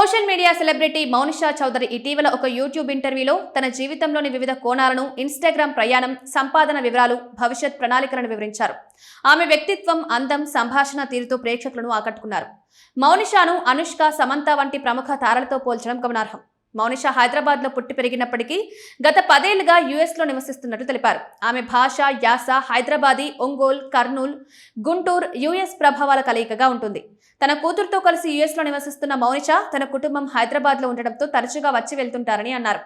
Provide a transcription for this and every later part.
Social media celebrity Mounisha Chowdary ఇటీవల ఒక YouTube ఇంటర్వ్యూలో తన జీవితంలోని వివిధ కోణాలను, ఇన్స్టాగ్రామ్ ప్రయాణం, సంపాదన వివరాలు, భవిష్యత్ ప్రణాళికలను వివరించారు. ఆమె వ్యక్తిత్వం, అందం, సంభాషణ తీరుతో ప్రేక్షకులను ఆకట్టుకున్నారు. మౌనిషాను అనుష్క, సమంత వంటి ప్రముఖ తారలతో పోల్చడం గమనార్హం. మౌనిషా హైదరాబాద్ లో పుట్టి పెరిగినప్పటికీ గత 10 ఏళ్లుగా యుఎస్ లో నివసిస్తున్నట్టు తెలిపారు. ఆమె భాష, యాస హైదరాబాదీ, ఒంగోల్, కర్నూల్, గుంటూరు యుఎస్ ప్రభావాల కలయికగా ఉంటుంది. తన కూతురుతో కలిసి యుఎస్ లో నివసిస్తున్న మౌనిషా తన కుటుంబం హైదరాబాద్ లో ఉండడంతో తరచుగా వచ్చి వెళ్తుంటారని అన్నారు.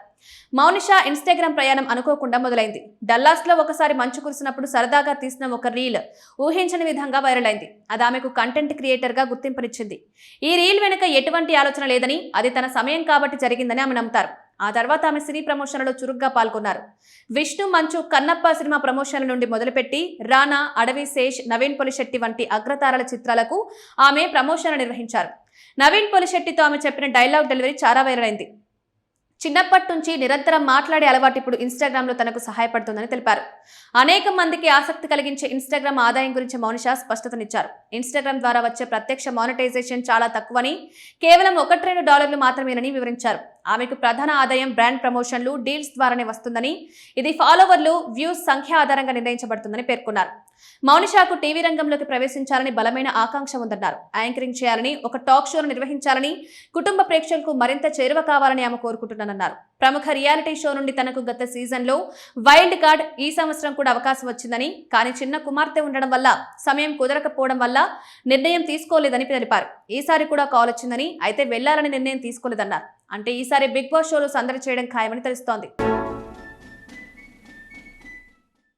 మౌనిషా ఇన్స్టాగ్రామ్ ప్రయాణం అనుకోకుండా మొదలైంది. డల్లాస్ లో ఒకసారి మంచు కురిసినప్పుడు సరదాగా తీసిన ఒక రీల్ ఊహించని విధంగా వైరల్ అయింది. అది ఆమెకు కంటెంట్ క్రియేటర్ గా గుర్తింపునిచ్చింది. ఈ రీల్ వెనుక ఎటువంటి ఆలోచన లేదని, అది తన సమయం కాబట్టి జరిగిందని ఆమె నమ్ముతారు. ఆ తర్వాత ఆమె సినీ ప్రమోషన్లలో చురుగ్గా పాల్గొన్నారు. విష్ణు, మంచు, కన్నప్ప సినిమా ప్రమోషన్ల నుండి మొదలుపెట్టి రానా, అడవి శేష్, నవీన్ పొలిశెట్టి వంటి అగ్రతారల చిత్రాలకు ఆమె ప్రమోషన్లు నిర్వహించారు. నవీన్ పొలిశెట్టితో ఆమె చెప్పిన డైలాగ్ డెలివరీ చాలా వైరల్ అయింది. చిన్నప్పటి నుంచి నిరంతరం మాట్లాడే అలవాటు ఇప్పుడు ఇన్స్టాగ్రామ్ లో తనకు సహాయపడుతుందని తెలిపారు. అనేక మందికి ఆసక్తి కలిగించే ఇన్స్టాగ్రామ్ ఆదాయం గురించి మౌనిషా స్పష్టతనిచ్చారు. ఇన్స్టాగ్రామ్ ద్వారా వచ్చే ప్రత్యక్ష మానిటైజేషన్ చాలా తక్కువని, కేవలం $1-2 మాత్రమేనని వివరించారు. ఆమెకు ప్రధాన ఆదాయం బ్రాండ్ ప్రమోషన్లు, డీల్స్ ద్వారానే వస్తుందని, ఇది ఫాలోవర్లు, వ్యూస్ సంఖ్య ఆధారంగా నిర్ణయించబడుతుందని పేర్కొన్నారు. మౌనిషాకు టీవీ రంగంలోకి ప్రవేశించాలని బలమైన ఆకాంక్ష ఉందన్నారు. యాంకరింగ్ చేయాలని, ఒక టాక్ షోను నిర్వహించాలని, కుటుంబ ప్రేక్షకులకు మరింత చేరువ కావాలని ఆమె కోరుకుంటున్నారన్నారు. ప్రముఖ రియాలిటీ షో నుండి తనకు గత సీజన్లో వైల్డ్ కార్డ్, ఈ సంవత్సరం కూడా అవకాశం వచ్చిందని, కానీ చిన్న కుమార్తె ఉండడం వల్ల సమయం కుదరకపోవడం వల్ల నిర్ణయం తీసుకోలేదని తెలిపారు. ఈసారి కూడా కాల్ వచ్చిందని, అయితే వెళ్లాలని నిర్ణయం తీసుకోలేదన్నారు. అంటే ఈసారి బిగ్ బాస్ షోలో సందడి చేయడం ఖాయమని తెలుస్తోంది.